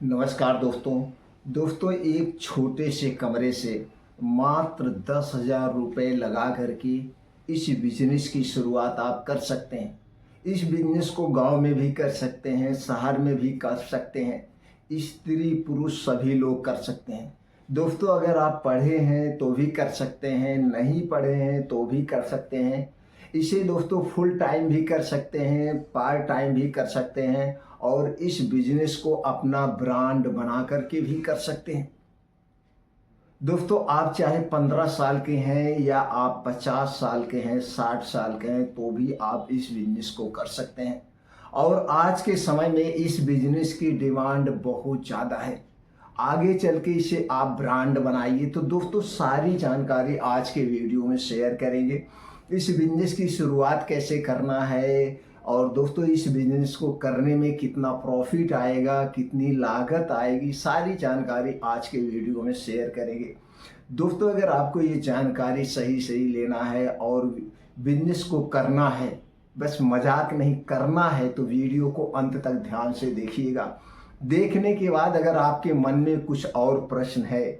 नमस्कार दोस्तों एक छोटे से कमरे से मात्र 10,000 रुपये लगा करके इस बिजनेस की शुरुआत आप कर सकते हैं। इस बिजनेस को गांव में भी कर सकते हैं, शहर में भी कर सकते हैं, स्त्री पुरुष सभी लोग कर सकते हैं। दोस्तों अगर आप पढ़े हैं तो भी कर सकते हैं, नहीं पढ़े हैं तो भी कर सकते हैं। इसे दोस्तों फुल टाइम भी कर सकते हैं, पार्ट टाइम भी कर सकते हैं और इस बिजनेस को अपना ब्रांड बना करके भी कर सकते हैं। दोस्तों आप चाहे 15 साल के हैं या आप 50 साल के हैं, 60 साल के हैं, तो भी आप इस बिजनेस को कर सकते हैं। और आज के समय में इस बिजनेस की डिमांड बहुत ज़्यादा है। आगे चल के इसे आप ब्रांड बनाइए। तो दोस्तों सारी जानकारी आज के वीडियो में शेयर करेंगे। इस बिजनेस की शुरुआत कैसे करना है और दोस्तों इस बिजनेस को करने में कितना प्रॉफिट आएगा, कितनी लागत आएगी, सारी जानकारी आज के वीडियो में शेयर करेंगे। दोस्तों अगर आपको ये जानकारी सही सही लेना है और बिजनेस को करना है, बस मजाक नहीं करना है, तो वीडियो को अंत तक ध्यान से देखिएगा। देखने के बाद अगर आपके मन में कुछ और प्रश्न है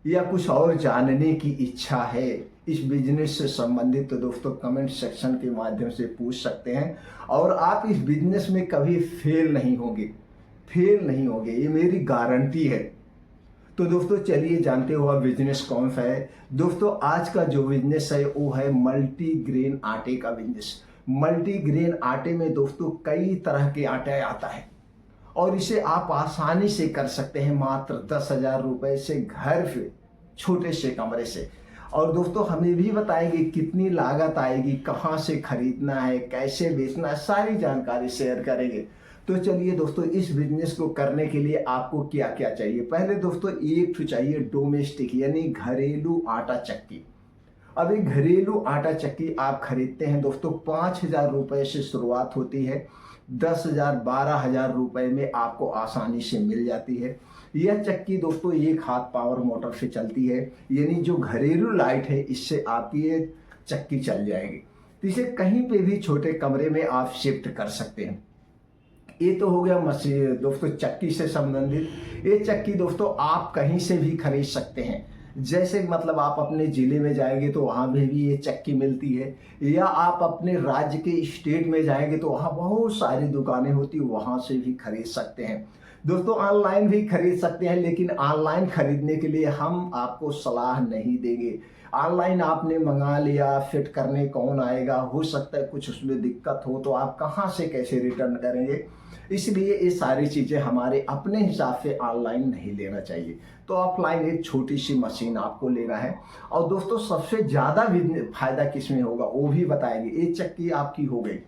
या कुछ और जानने की इच्छा है इस बिजनेस से संबंधित, तो दोस्तों कमेंट सेक्शन के माध्यम से पूछ सकते हैं और आप इस बिजनेस में कभी फेल नहीं होंगे, ये मेरी गारंटी है। तो दोस्तों चलिए जानते हो बिजनेस कौन सा है। दोस्तों आज का जो बिजनेस है वो है मल्टीग्रेन आटे का बिजनेस। मल्टीग्रेन आटे में दोस्तों कई तरह के आटे आता है और इसे आप आसानी से कर सकते हैं मात्र 10,000 रुपये से, घर पे छोटे से कमरे से। और दोस्तों हमें भी बताएंगे कितनी लागत आएगी, कहाँ से खरीदना है, कैसे बेचना है, सारी जानकारी शेयर करेंगे। तो चलिए दोस्तों इस बिजनेस को करने के लिए आपको क्या क्या चाहिए। पहले दोस्तों एक चाहिए डोमेस्टिक यानी घरेलू आटा चक्की। अब एक घरेलू आटा चक्की आप खरीदते हैं दोस्तों 5,000 रुपये से शुरुआत होती है, 10,000 12,000 रुपये में आपको आसानी से मिल जाती है। यह चक्की दोस्तों एक हाथ पावर मोटर से चलती है, यानी जो घरेलू लाइट है इससे आपकी ये चक्की चल जाएगी। तो इसे कहीं पे भी छोटे कमरे में आप शिफ्ट कर सकते हैं। ये तो हो गया मशीन दोस्तों चक्की से संबंधित। ये चक्की दोस्तों आप कहीं से भी खरीद सकते हैं, जैसे मतलब आप अपने ज़िले में जाएंगे तो वहाँ भी ये चक्की मिलती है, या आप अपने राज्य के स्टेट में जाएंगे तो वहाँ बहुत सारी दुकानें होती है, वहाँ से भी खरीद सकते हैं। दोस्तों ऑनलाइन भी खरीद सकते हैं, लेकिन ऑनलाइन खरीदने के लिए हम आपको सलाह नहीं देंगे। ऑनलाइन आपने मंगा लिया, फिट करने कौन आएगा, हो सकता है कुछ उसमें दिक्कत हो तो आप कहाँ से कैसे रिटर्न करेंगे। इसलिए ये सारी चीज़ें हमारे अपने हिसाब से ऑनलाइन नहीं लेना चाहिए। तो ऑफलाइन एक छोटी सी मशीन आपको लेना है। और दोस्तों सबसे ज़्यादा फायदा किसमें होगा वो भी बताएंगे। ये चक्की आपकी हो गई।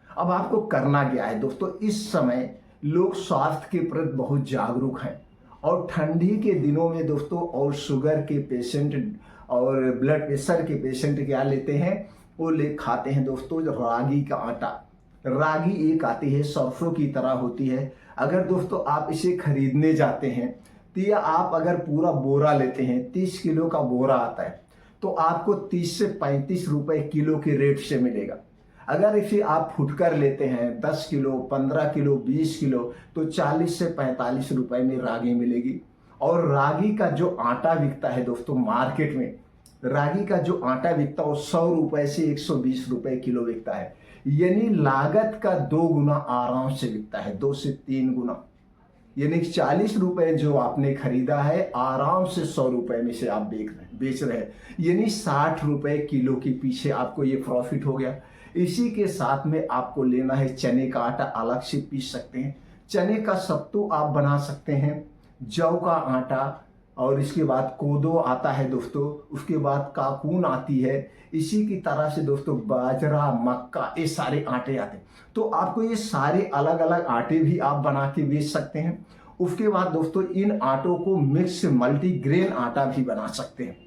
अब आपको करना क्या है दोस्तों, इस समय लोग स्वास्थ्य के प्रति बहुत जागरूक हैं और ठंडी के दिनों में दोस्तों और शुगर के पेशेंट और ब्लड प्रेशर के पेशेंट क्या लेते हैं, वो खाते हैं दोस्तों रागी का आटा। रागी एक आती है सरसों की तरह होती है। अगर दोस्तों आप इसे खरीदने जाते हैं तो या आप अगर पूरा बोरा लेते हैं, 30 किलो का बोरा आता है, तो आपको 30 से 35 रुपए किलो के रेट से मिलेगा। अगर इसे आप फुटकर लेते हैं 10 किलो, 15 किलो, 20 किलो, तो 40 से 45 रुपए में रागी मिलेगी। और रागी का जो आटा बिकता है दोस्तों मार्केट में, रागी का जो आटा बिकता है वो 100 रुपए से 120 रुपए किलो बिकता है, यानी लागत का 2 गुना आराम से बिकता है, 2 से 3 गुना। यानी 40 रुपए जो आपने खरीदा है आराम से 100 रुपए में से आप बेच रहे हैं, यानी 60 रुपए किलो के पीछे आपको ये प्रॉफिट हो गया। इसी के साथ में आपको लेना है चने का आटा, अलग से पीस सकते हैं। चने का सत्तू आप बना सकते हैं, जौ का आटा, और इसके बाद कोदो आता है दोस्तों, उसके बाद काकून आती है। इसी की तरह से दोस्तों बाजरा, मक्का, ये सारे आटे आते हैं। तो आपको ये सारे अलग अलग आटे भी आप बना के बेच सकते हैं। उसके बाद दोस्तों इन आटों को मिक्स मल्टीग्रेन आटा भी बना सकते हैं।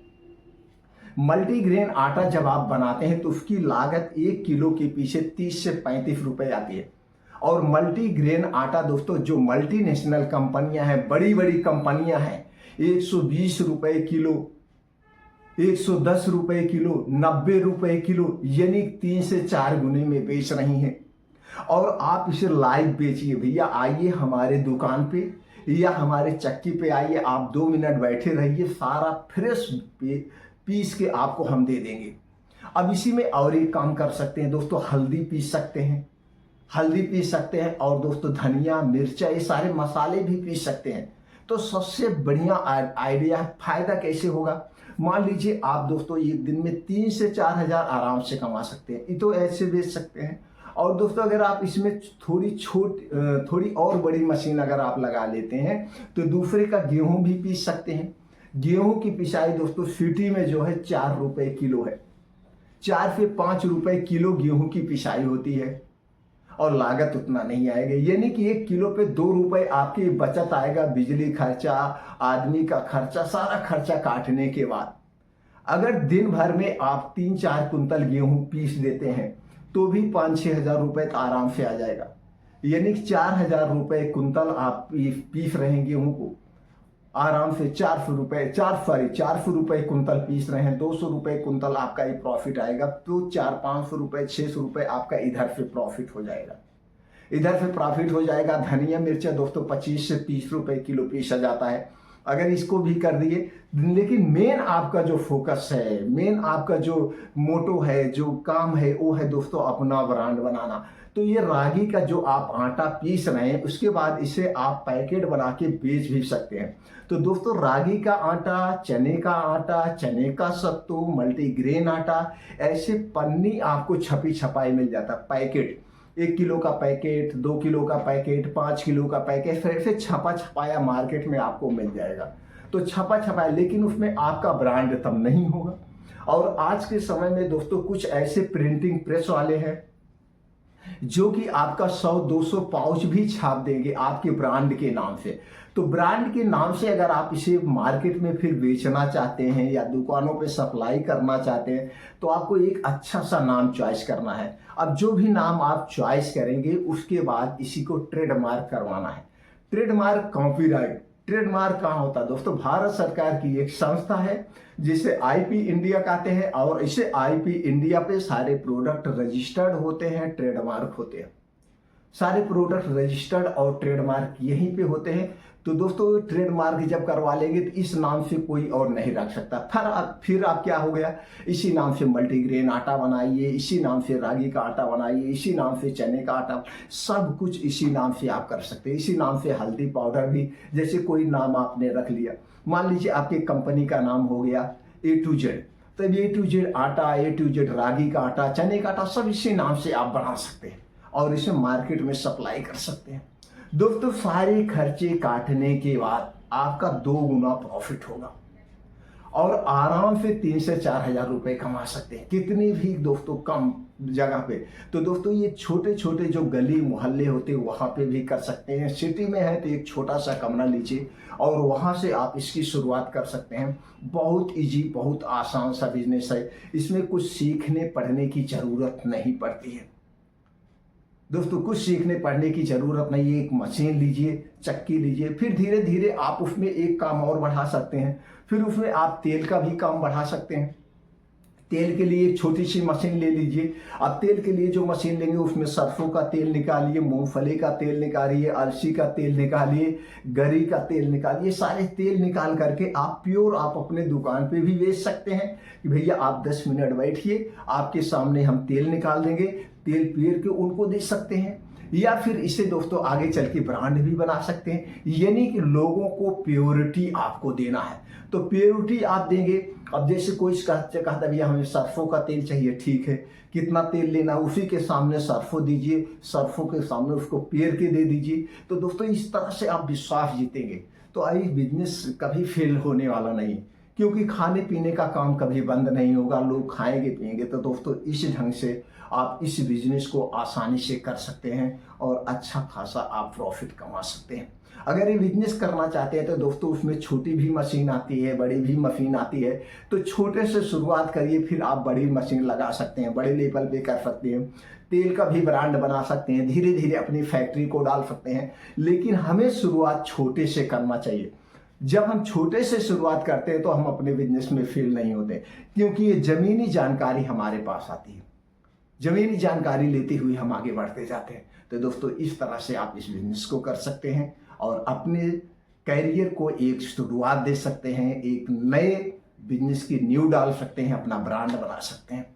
मल्टीग्रेन आटा जब आप बनाते हैं तो उसकी लागत 1 किलो के पीछे 30 से 35 रुपए आती है। और मल्टीग्रेन आटा दोस्तों जो मल्टीनेशनल कंपनियां हैं, बड़ी बड़ी कंपनियां हैं, 120 रुपए किलो, 110 रुपए किलो, 90 रुपए किलो, यानी 3 से 4 गुने में बेच रही हैं। और आप इसे लाइव बेचिए। भैया आइए हमारे दुकान पे, या हमारे चक्की पे आइए, आप 2 मिनट बैठे रहिए, सारा फ्रेश पीस के आपको हम दे देंगे। अब इसी में और एक काम कर सकते हैं दोस्तों, हल्दी पीस सकते हैं, हल्दी पीस सकते हैं, और दोस्तों धनिया मिर्चा ये सारे मसाले भी पीस सकते हैं। तो सबसे बढ़िया आइडिया, फायदा कैसे होगा, मान लीजिए आप दोस्तों एक दिन में 3 से 4 हज़ार आराम से कमा सकते हैं, ये तो ऐसे बेच सकते हैं। और दोस्तों अगर आप इसमें थोड़ी और बड़ी मशीन अगर आप लगा लेते हैं तो दूसरे का गेहूं भी पीस सकते हैं। गेहूं की पिसाई दोस्तों सिटी में जो है 4 रुपए किलो है, 4 से 5 रुपए किलो गेहूं की पिसाई होती है, और लागत उतना नहीं आएगा, यानी कि 1 किलो पे 2 रुपए आपकी बचत आएगा, बिजली खर्चा, आदमी का खर्चा, सारा खर्चा काटने के बाद। अगर दिन भर में आप 3-4 कुंतल गेहूं पीस देते हैं तो भी 5-6 हज़ार रुपए तो आराम से आ जाएगा, यानी कि 4 हज़ार रुपए कुंतल आप पीस रहे हैं गेहूं को आराम से। 400 रुपए कुंतल पीस रहे हैं, 200 रुपए कुंतल आपका ये प्रॉफिट आएगा, तो 400-500 रुपए 600 रुपए आपका इधर से प्रॉफिट हो जाएगा, इधर से प्रॉफिट हो जाएगा। धनिया मिर्चा दोस्तों 25 से 30 रुपए किलो पीसा जाता है, अगर इसको भी कर दिए। लेकिन मेन आपका जो फोकस है, मेन आपका जो मोटो है, जो काम है, वो है दोस्तों अपना ब्रांड बनाना। तो ये रागी का जो आप आटा पीस रहे हैं, उसके बाद इसे आप पैकेट बना के बेच भी सकते हैं। तो दोस्तों रागी का आटा, चने का सत्तू, मल्टीग्रेन आटा, ऐसे पन्नी आपको छपी छपाई मिल जाता, पैकेट 1 किलो का पैकेट, 2 किलो का पैकेट, 5 किलो का पैकेट, फिर से छपा छपाया मार्केट में आपको मिल जाएगा। तो छपा छपाया, लेकिन उसमें आपका ब्रांड तब नहीं होगा। और आज के समय में दोस्तों कुछ ऐसे प्रिंटिंग प्रेस वाले हैं जो कि आपका 100-200 पाउच भी छाप देंगे आपके ब्रांड के नाम से। तो ब्रांड के नाम से अगर आप इसे मार्केट में फिर बेचना चाहते हैं या दुकानों पे सप्लाई करना चाहते हैं, तो आपको एक अच्छा सा नाम चॉइस करना है। अब जो भी नाम आप चॉइस करेंगे उसके बाद इसी को ट्रेडमार्क करवाना है। ट्रेडमार्क, कॉपीराइट, ट्रेडमार्क कहाँ होता है दोस्तों, भारत सरकार की एक संस्था है जिसे आईपी इंडिया कहते हैं, और इसे आईपी इंडिया पे सारे प्रोडक्ट रजिस्टर्ड होते हैं, ट्रेडमार्क होते हैं, सारे प्रोडक्ट रजिस्टर्ड और ट्रेडमार्क यहीं पे होते हैं। तो दोस्तों ट्रेडमार्क जब करवा लेंगे तो इस नाम से कोई और नहीं रख सकता। फिर आप क्या हो गया, इसी नाम से मल्टीग्रेन आटा बनाइए, इसी नाम से रागी का आटा बनाइए, इसी नाम से चने का आटा, सब कुछ इसी नाम से आप कर सकते हैं। इसी नाम से हल्दी पाउडर भी, जैसे कोई नाम आपने रख लिया, मान लीजिए आपकी कंपनी का नाम हो गया A to Z, तब A to Z आटा, A to Z रागी का आटा, चने का आटा, सब इसी नाम से आप बना सकते हैं और इसे मार्केट में सप्लाई कर सकते हैं। दोस्तों सारे खर्चे काटने के बाद आपका 2 गुना प्रॉफिट होगा और आराम से 3 से 4 हज़ार रुपए कमा सकते हैं, कितनी भी दोस्तों कम जगह पे। तो दोस्तों ये छोटे छोटे जो गली मोहल्ले होते हैं वहाँ पे भी कर सकते हैं। सिटी में है तो एक छोटा सा कमरा लीजिए और वहाँ से आप इसकी शुरुआत कर सकते हैं। बहुत इजी, बहुत आसान सा बिजनेस है, इसमें कुछ सीखने पढ़ने की ज़रूरत नहीं पड़ती है दोस्तों, कुछ सीखने पढ़ने की ज़रूरत नहीं है। एक मशीन लीजिए, चक्की लीजिए, फिर धीरे धीरे आप उसमें एक काम और बढ़ा सकते हैं। फिर उसमें आप तेल का भी काम बढ़ा सकते हैं। तेल के लिए एक छोटी सी मशीन ले लीजिए। अब तेल के लिए जो मशीन लेंगे उसमें सरसों का तेल निकालिए, मूंगफली का तेल निकालिए, अलसी का तेल निकालिए, गरी का तेल निकालिए। सारे तेल निकाल करके आप प्योर आप अपने दुकान पे भी बेच सकते हैं कि भैया आप 10 मिनट बैठिए, आपके सामने हम तेल निकाल देंगे, तेल पेर के उनको दे सकते हैं। या फिर इसे दोस्तों आगे चल के ब्रांड भी बना सकते हैं, यानी कि लोगों को प्योरिटी आपको देना है। तो प्योरिटी आप देंगे। अब जैसे कोई कहता भैया हमें सरसों का तेल चाहिए, ठीक है, कितना तेल लेना, उसी के सामने सरसों दीजिए, सरसों के सामने उसको पेर के दे दीजिए। तो दोस्तों इस तरह से आप विश्वास जीतेंगे तो आई बिजनेस कभी फेल होने वाला नहीं, क्योंकि खाने पीने का काम कभी बंद नहीं होगा, लोग खाएंगे पिएंगे। तो दोस्तों इस ढंग से आप इस बिजनेस को आसानी से कर सकते हैं और अच्छा खासा आप प्रॉफिट कमा सकते हैं। अगर ये बिजनेस करना चाहते हैं तो दोस्तों उसमें छोटी भी मशीन आती है, बड़ी भी मशीन आती है। तो छोटे से शुरुआत करिए, फिर आप बड़ी मशीन लगा सकते हैं, बड़े लेवल पे कर सकते हैं। तेल का भी ब्रांड बना सकते हैं, धीरे धीरे अपनी फैक्ट्री को डाल सकते हैं। लेकिन हमें शुरुआत छोटे से करना चाहिए। जब हम छोटे से शुरुआत करते हैं तो हम अपने बिजनेस में फेल नहीं होते, क्योंकि ये ज़मीनी जानकारी हमारे पास आती है। ज़मीनी जानकारी लेते हुए हम आगे बढ़ते जाते हैं। तो दोस्तों इस तरह से आप इस बिजनेस को कर सकते हैं और अपने कैरियर को एक शुरुआत दे सकते हैं, एक नए बिजनेस की नींव डाल सकते हैं, अपना ब्रांड बना सकते हैं।